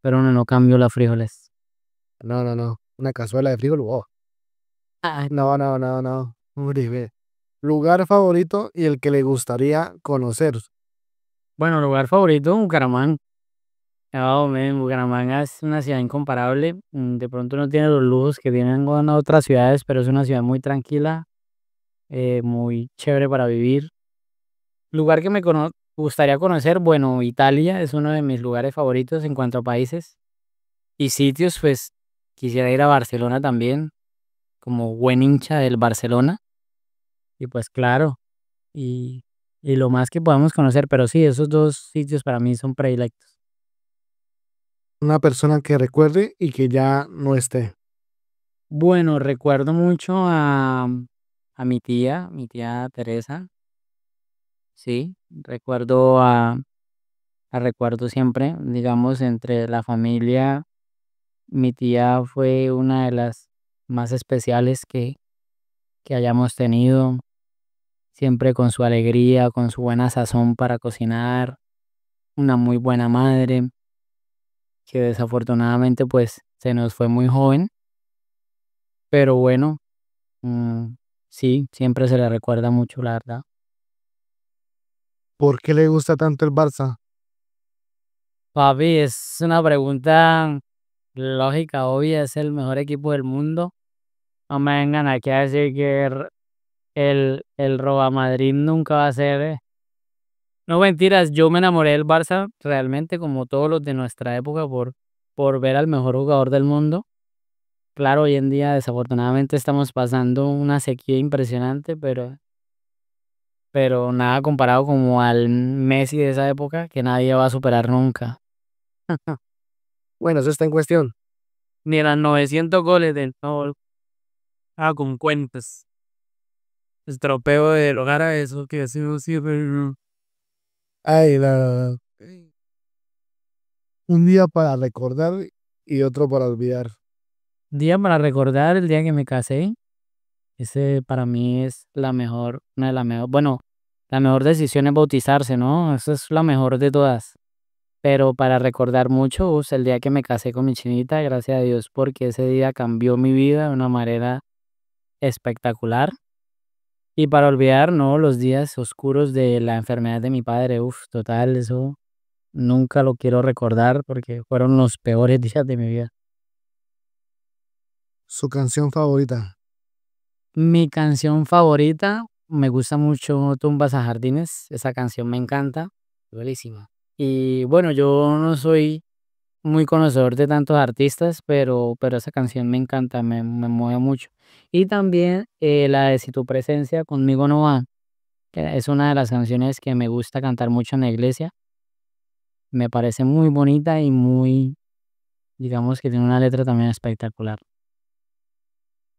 no cambio los frijoles. No, no, no. Una cazuela de frijol. Wow. Ah, No, no, no, no. Uribe. Lugar favorito y el que le gustaría conocer. bueno, lugar favorito, Bucaramanga. Oh, men, Bucaramanga es una ciudad incomparable. De pronto no tiene los lujos que tienen otras ciudades, pero es una ciudad muy tranquila, muy chévere para vivir. Lugar que gustaría conocer, bueno, Italia es uno de mis lugares favoritos en cuanto a países y sitios, pues quisiera ir a Barcelona también, como buen hincha del Barcelona. Y pues claro, y, y lo más que podamos conocer, pero sí, esos dos sitios para mí son predilectos. Una persona que recuerde y que ya no esté. Bueno, recuerdo mucho a mi tía Teresa, sí, la recuerdo siempre, digamos, entre la familia, mi tía fue una de las más especiales que hayamos tenido, siempre con su alegría, con su buena sazón para cocinar, una muy buena madre, que desafortunadamente pues se nos fue muy joven, pero bueno, mm, sí, siempre se le recuerda mucho, la verdad. ¿Por qué le gusta tanto el Barça? Papi, es una pregunta lógica, obvia, es el mejor equipo del mundo. No me vengan aquí a decir que el Roba Madrid nunca va a ser. No mentiras, yo me enamoré del Barça realmente como todos los de nuestra época por ver al mejor jugador del mundo. Claro, hoy en día desafortunadamente estamos pasando una sequía impresionante, pero nada comparado como al Messi de esa época que nadie va a superar nunca. Bueno, eso está en cuestión. Ni las 900 goles del no, con cuentas. Estropeo de lograr a eso que ha sido siempre. Ay, un día para recordar y otro para olvidar. Día para recordar el día que me casé. Ese para mí es la mejor, una de las mejores, bueno, la mejor decisión es bautizarse, ¿no? Esa es la mejor de todas. Pero para recordar mucho, el día que me casé con mi chinita, gracias a Dios, porque ese día cambió mi vida de una manera espectacular. Y para olvidar, ¿no? Los días oscuros de la enfermedad de mi padre, total, eso nunca lo quiero recordar porque fueron los peores días de mi vida. Su canción favorita. Mi canción favorita, me gusta mucho Tumbas a Jardines, esa canción me encanta. Buenísima. Y bueno, yo no soy muy conocedor de tantos artistas, pero esa canción me encanta, me mueve mucho. Y también la de Si tu presencia conmigo no va, que es una de las canciones que me gusta cantar mucho en la iglesia. Me parece muy bonita y muy, digamos que tiene una letra también espectacular.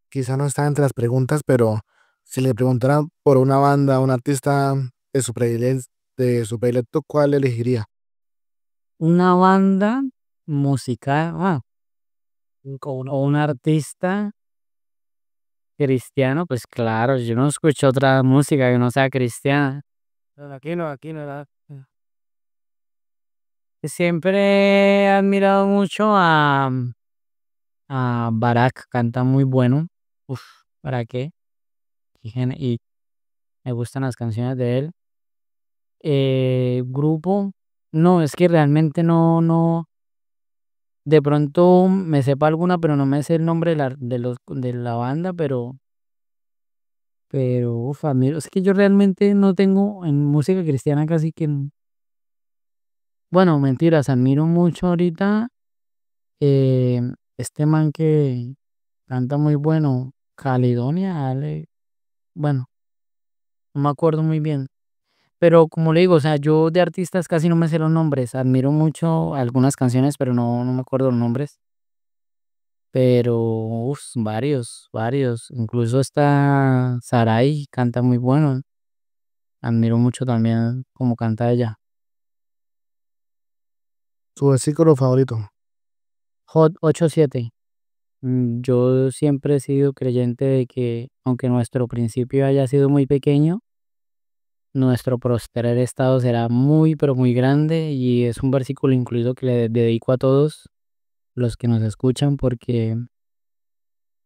Quizá no está entre las preguntas, pero si le preguntaran por una banda, un artista de su predilecto, ¿cuál elegiría? Una banda musical, o un artista cristiano, pues claro, yo no escucho otra música que no sea cristiana. Pero aquí no era. Siempre he admirado mucho a Barak, canta muy bueno. Uf, ¿para qué? Y me gustan las canciones de él. Grupo, no, es que realmente no. De pronto me sepa alguna, pero no me sé el nombre de la banda, admiro. Es que yo realmente no tengo en música cristiana casi que. Bueno, mentiras, admiro mucho ahorita eh, este man que canta muy bueno, Caledonia, bueno, no me acuerdo muy bien. Pero como le digo, o sea, yo de artistas casi no me sé los nombres. Admiro mucho algunas canciones, pero no me acuerdo los nombres. Pero, varios. Incluso está Sarai, canta muy bueno. Admiro mucho también cómo canta ella. Su versículo favorito. Hot 87. Yo siempre he sido creyente de que, aunque nuestro principio haya sido muy pequeño, nuestro prosperar estado será muy, pero muy grande. Y es un versículo incluido que le dedico a todos los que nos escuchan, porque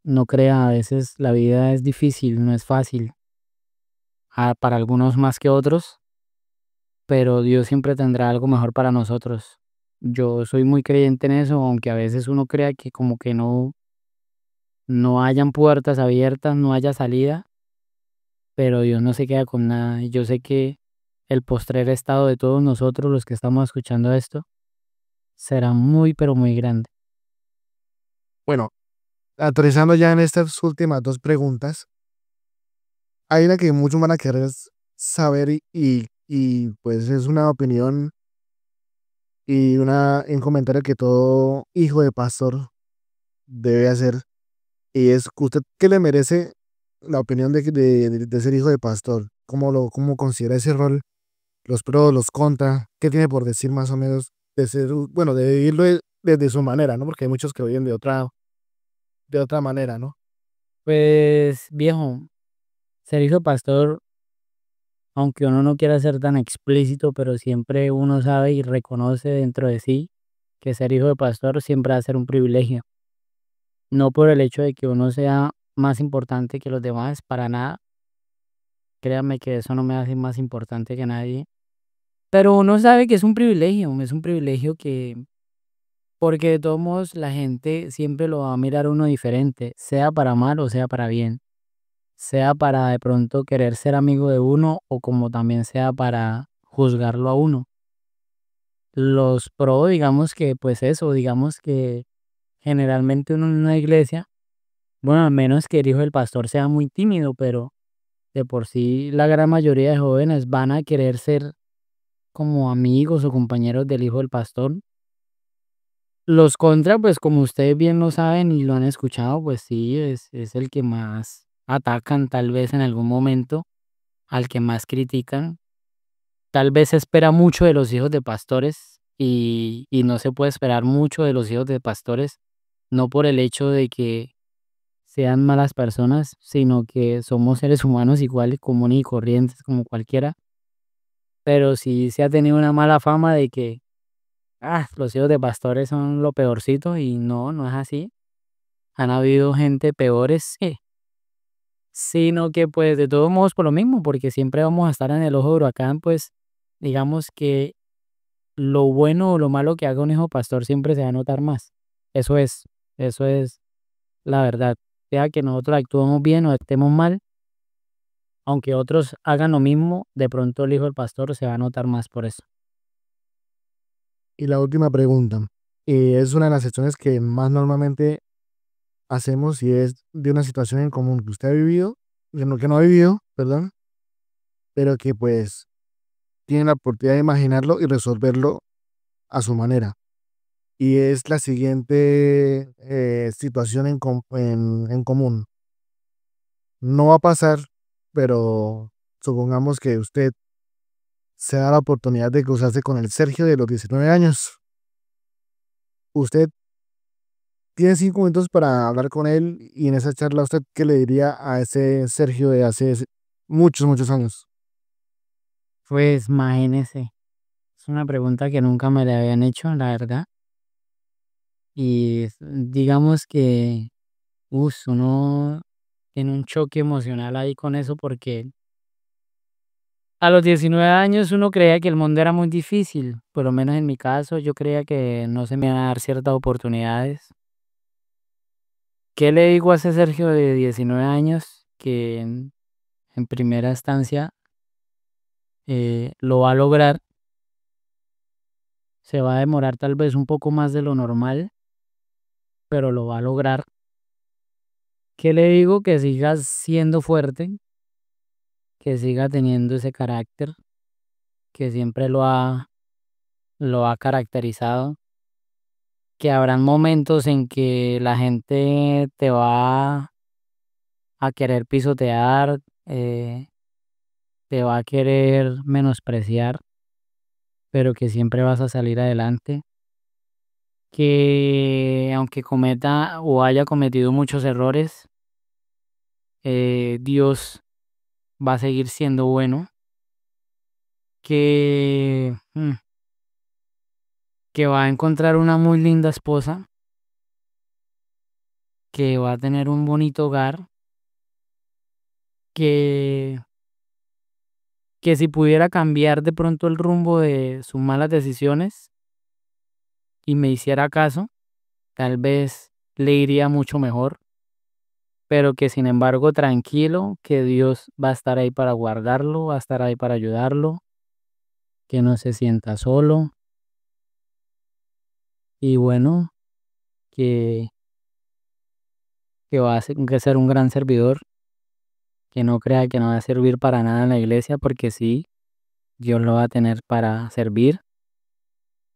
no crea, a veces la vida es difícil, no es fácil, para algunos más que otros, pero Dios siempre tendrá algo mejor para nosotros. Yo soy muy creyente en eso, aunque a veces uno crea que como que no hayan puertas abiertas, no haya salida, pero Dios no se queda con nada. Y yo sé que el postrer estado de todos nosotros, los que estamos escuchando esto, será muy, pero muy grande. Bueno, aterrizando ya en estas últimas dos preguntas, hay una que muchos van a querer saber y pues es una opinión y un comentario que todo hijo de pastor debe hacer. Y es, ¿usted qué le merece la opinión de ser hijo de pastor? ¿Cómo considera ese rol? Los pros, los contras, ¿qué tiene por decir más o menos de ser, bueno, de vivirlo desde su manera, ¿no? Porque hay muchos que viven de otra manera, ¿no? Pues viejo, ser hijo de pastor, aunque uno no quiera ser tan explícito, pero siempre uno sabe y reconoce dentro de sí que ser hijo de pastor siempre va a ser un privilegio. No por el hecho de que uno sea más importante que los demás, para nada. Créanme que eso no me hace más importante que nadie. Pero uno sabe que es un privilegio porque de todos modos la gente siempre lo va a mirar a uno diferente, sea para mal o sea para bien, sea para de pronto querer ser amigo de uno o como también sea para juzgarlo a uno. Los pro, digamos que pues eso, digamos que generalmente uno en una iglesia, bueno, al menos que el hijo del pastor sea muy tímido, pero de por sí la gran mayoría de jóvenes van a querer ser como amigos o compañeros del hijo del pastor. Los contra, pues como ustedes bien lo saben y lo han escuchado, pues sí, es el que más atacan tal vez en algún momento, al que más critican. Tal vez se espera mucho de los hijos de pastores y no se puede esperar mucho de los hijos de pastores, no por el hecho de que sean malas personas, sino que somos seres humanos iguales, comunes y corrientes como cualquiera, pero sí se ha tenido una mala fama de que los hijos de pastores son lo peorcito y no, no es así. Han habido gente peores, sino que pues de todos modos por lo mismo, porque siempre vamos a estar en el ojo de huracán, pues digamos que lo bueno o lo malo que haga un hijo pastor siempre se va a notar más. Eso es, eso es la verdad. Sea que nosotros actuemos bien o estemos mal, aunque otros hagan lo mismo, de pronto el hijo del pastor se va a notar más por eso. Y la última pregunta, y es una de las secciones que más normalmente hacemos y es de una situación en común que usted ha vivido, que no ha vivido, perdón, pero que pues tiene la oportunidad de imaginarlo y resolverlo a su manera. Y es la siguiente situación en común. No va a pasar, pero supongamos que usted se da la oportunidad de cruzarse con el Sergio de los 19 años. Usted tiene 5 minutos para hablar con él y en esa charla usted qué le diría a ese Sergio de hace muchos, muchos años. Pues imagínese, es una pregunta que nunca me la habían hecho, la verdad. Y digamos que uno tiene un choque emocional ahí con eso porque a los 19 años uno creía que el mundo era muy difícil, por lo menos en mi caso yo creía que no se me iban a dar ciertas oportunidades. ¿Qué le digo a ese Sergio de 19 años que en primera instancia lo va a lograr? Se va a demorar tal vez un poco más de lo normal, pero lo va a lograr. ¿Qué le digo? Que siga siendo fuerte, que siga teniendo ese carácter que siempre lo ha caracterizado, que habrán momentos en que la gente te va a querer pisotear, te va a querer menospreciar, pero que siempre vas a salir adelante, que aunque cometa o haya cometido muchos errores, Dios va a seguir siendo bueno, que, que va a encontrar una muy linda esposa, que va a tener un bonito hogar, que si pudiera cambiar de pronto el rumbo de sus malas decisiones y me hiciera caso, tal vez le iría mucho mejor, pero que sin embargo tranquilo, que Dios va a estar ahí para guardarlo, va a estar ahí para ayudarlo, que no se sienta solo y bueno, que, que ser un gran servidor, que no crea que no va a servir para nada en la iglesia, porque sí, Dios lo va a tener para servir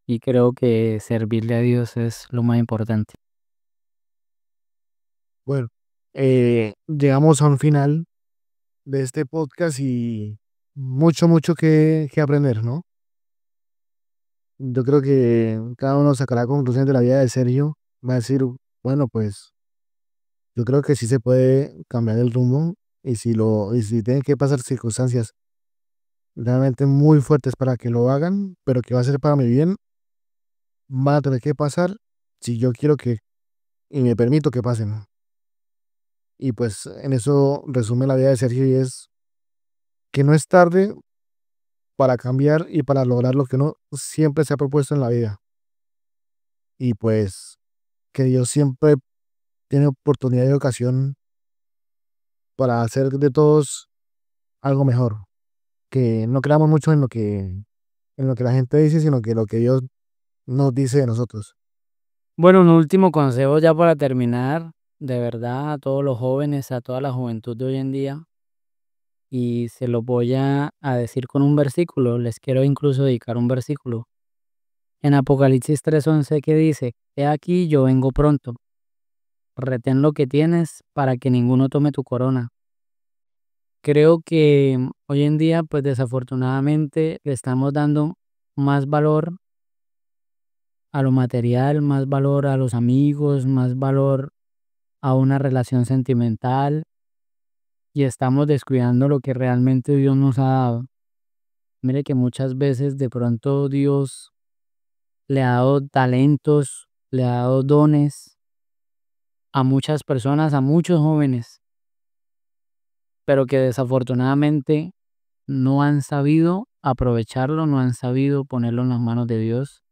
y creo que servirle a Dios es lo más importante. Bueno, llegamos a un final de este podcast y mucho, mucho que aprender, ¿no? Yo creo que cada uno sacará conclusiones de la vida de Sergio. Va a decir, bueno, pues yo creo que sí se puede cambiar el rumbo y si tienen que pasar circunstancias realmente muy fuertes para que lo hagan, pero que va a ser para mi bien, van a tener que pasar si yo quiero que y me permito que pasen. Y pues en eso resume la vida de Sergio y es que no es tarde para cambiar y para lograr lo que uno siempre se ha propuesto en la vida. Y pues que Dios siempre tiene oportunidad y ocasión para hacer de todos algo mejor. Que no creamos mucho en lo que la gente dice, sino que lo que Dios nos dice de nosotros. Bueno, un último consejo ya para terminar, de verdad, a todos los jóvenes, a toda la juventud de hoy en día, y se lo voy a decir con un versículo. Les quiero incluso dedicar un versículo. En Apocalipsis 3:11 que dice, He aquí yo vengo pronto, retén lo que tienes para que ninguno tome tu corona. Creo que hoy en día, pues desafortunadamente, le estamos dando más valor a lo material, más valor a los amigos, más valor a una relación sentimental y estamos descuidando lo que realmente Dios nos ha dado. Mire que muchas veces de pronto Dios le ha dado talentos, le ha dado dones a muchas personas, a muchos jóvenes, pero que desafortunadamente no han sabido aprovecharlo, no han sabido ponerlo en las manos de Dios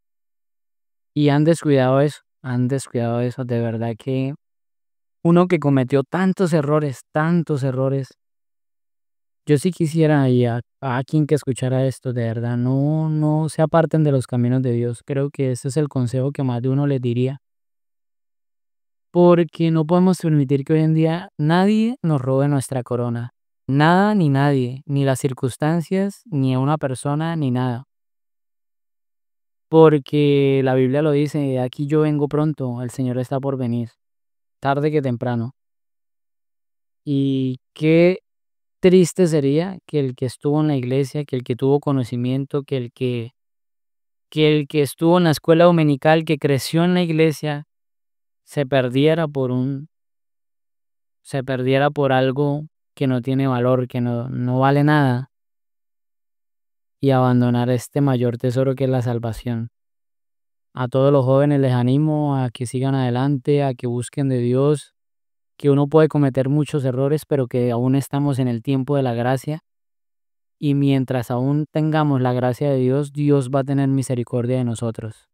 y han descuidado eso. De verdad que uno que cometió tantos errores, yo sí quisiera y a quien que escuchara esto, de verdad, no se aparten de los caminos de Dios. Creo que ese es el consejo que más de uno les diría, porque no podemos permitir que hoy en día nadie nos robe nuestra corona. Nada ni nadie, ni las circunstancias, ni a una persona, ni nada. Porque la Biblia lo dice, aquí yo vengo pronto, el Señor está por venir, tarde que temprano. Y qué triste sería que el que estuvo en la iglesia, que el que tuvo conocimiento, que el que estuvo en la escuela dominical, que creció en la iglesia, se perdiera se perdiera por algo que no tiene valor, que no vale nada, y abandonar este mayor tesoro que es la salvación. A todos los jóvenes les animo a que sigan adelante, a que busquen de Dios, que uno puede cometer muchos errores, pero que aún estamos en el tiempo de la gracia. Y mientras aún tengamos la gracia de Dios, Dios va a tener misericordia de nosotros.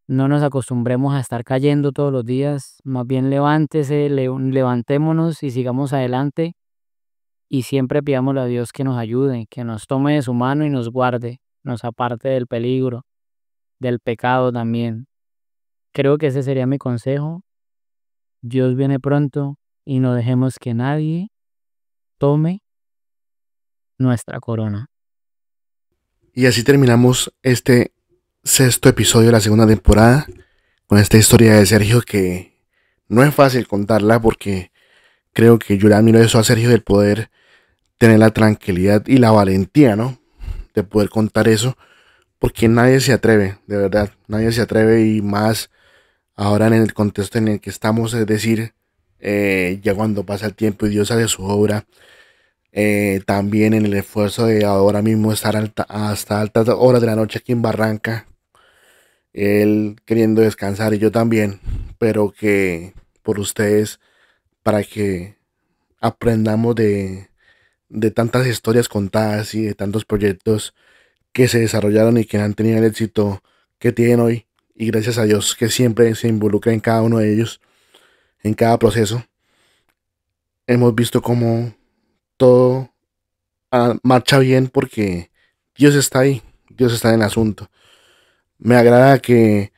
No nos acostumbremos a estar cayendo todos los días, más bien levántese, levantémonos y sigamos adelante y siempre pidámosle a Dios que nos ayude, que nos tome de su mano y nos guarde, nos aparte del peligro, del pecado también. Creo que ese sería mi consejo. Dios viene pronto y no dejemos que nadie tome nuestra corona. Y así terminamos este sexto episodio de la segunda temporada con esta historia de Sergio que no es fácil contarla porque creo que yo le admiro eso a Sergio del poder tener la tranquilidad y la valentía, ¿no? De poder contar eso porque nadie se atreve, de verdad, nadie se atreve y más ahora en el contexto en el que estamos, es decir, ya cuando pasa el tiempo y Dios hace su obra, también en el esfuerzo de ahora mismo estar hasta altas horas de la noche aquí en Barranca, él queriendo descansar y yo también, pero que por ustedes, para que aprendamos de tantas historias contadas y de tantos proyectos que se desarrollaron y que han tenido el éxito que tienen hoy. Y gracias a Dios que siempre se involucra en cada uno de ellos, en cada proceso. Hemos visto cómo todo marcha bien porque Dios está ahí, Dios está en el asunto. Me agrada que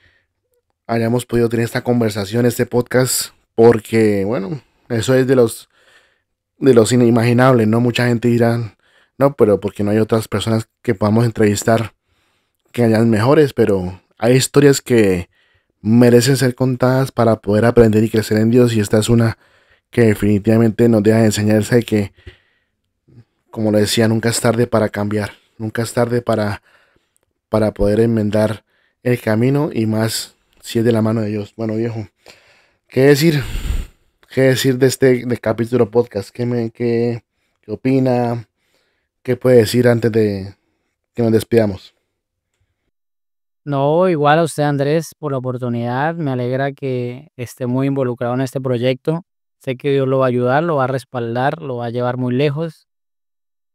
hayamos podido tener esta conversación, este podcast, porque, bueno, eso es de los inimaginables, ¿no? Mucha gente dirá, no, pero porque no hay otras personas que podamos entrevistar que hayan mejores, pero hay historias que merecen ser contadas para poder aprender y crecer en Dios y esta es una que definitivamente nos deja de enseñarse de que, como lo decía, nunca es tarde para cambiar, nunca es tarde para poder enmendar el camino y más si es de la mano de Dios. Bueno, viejo, ¿qué decir? ¿Qué decir de este de capítulo podcast? ¿Qué opina? ¿Qué puede decir antes de que nos despidamos? No, igual a usted, Andrés, por la oportunidad. Me alegra que esté muy involucrado en este proyecto. Sé que Dios lo va a ayudar, lo va a respaldar, lo va a llevar muy lejos.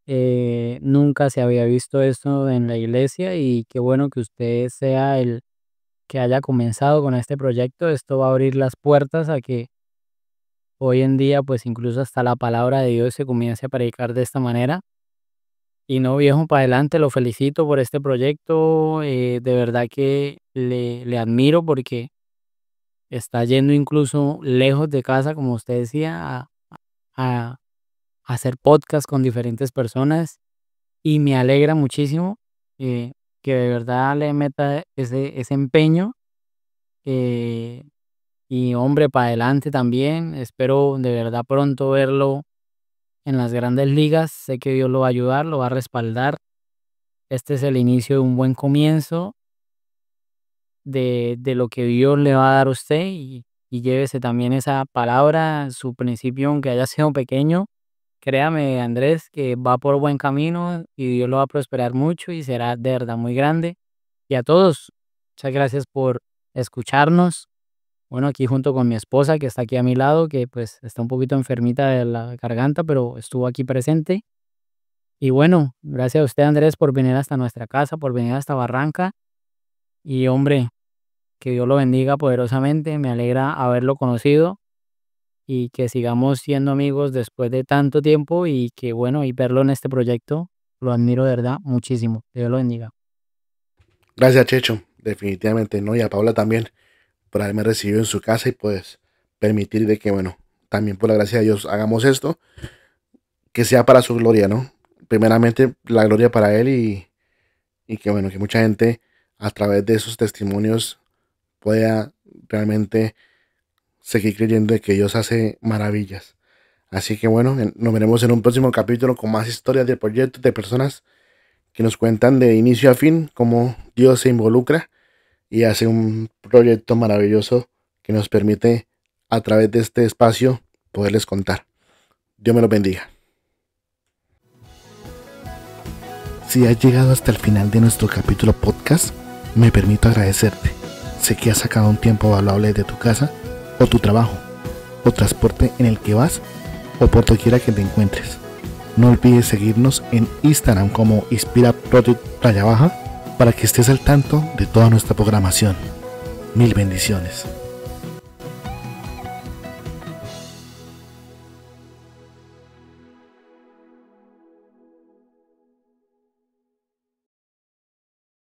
Nunca se había visto esto en la iglesia y qué bueno que usted sea el que haya comenzado con este proyecto. Esto va a abrir las puertas a que hoy en día, pues incluso hasta la palabra de Dios se comience a predicar de esta manera. Y no, viejo, para adelante, lo felicito por este proyecto. De verdad que le admiro porque está yendo incluso lejos de casa, como usted decía, a hacer podcast con diferentes personas y me alegra muchísimo que de verdad le meta ese empeño y hombre, para adelante también. Espero de verdad pronto verlo en las grandes ligas. Sé que Dios lo va a ayudar, lo va a respaldar. Este es el inicio de un buen comienzo de lo que Dios le va a dar a usted y llévese también esa palabra, su principio, aunque haya sido pequeño. Créame, Andrés, que va por buen camino y Dios lo va a prosperar mucho y será de verdad muy grande. Y a todos, muchas gracias por escucharnos. Bueno, aquí junto con mi esposa que está aquí a mi lado, que pues está un poquito enfermita de la garganta, pero estuvo aquí presente. Y bueno, gracias a usted, Andrés, por venir hasta nuestra casa, por venir hasta Barranca. Y hombre, que Dios lo bendiga poderosamente. Me alegra haberlo conocido y que sigamos siendo amigos después de tanto tiempo y que bueno, y verlo en este proyecto, lo admiro de verdad muchísimo. Que Dios lo bendiga. Gracias, Checho, definitivamente, ¿no? Y a Paula también por haberme recibido en su casa y pues permitir de que, bueno, también por la gracia de Dios hagamos esto, que sea para su gloria, ¿no? Primeramente la gloria para Él y que, bueno, que mucha gente a través de esos testimonios pueda realmente seguir creyendo de que Dios hace maravillas. Así que bueno, nos veremos en un próximo capítulo con más historias de proyectos, de personas que nos cuentan de inicio a fin cómo Dios se involucra y hace un proyecto maravilloso que nos permite a través de este espacio poderles contar. Dios me los bendiga. Si has llegado hasta el final de nuestro capítulo podcast, me permito agradecerte. Sé que has sacado un tiempo valuable de tu casa o tu trabajo o transporte en el que vas o por doquiera que te encuentres. No olvides seguirnos en Instagram como Inspira Project _ para que estés al tanto de toda nuestra programación. Mil bendiciones.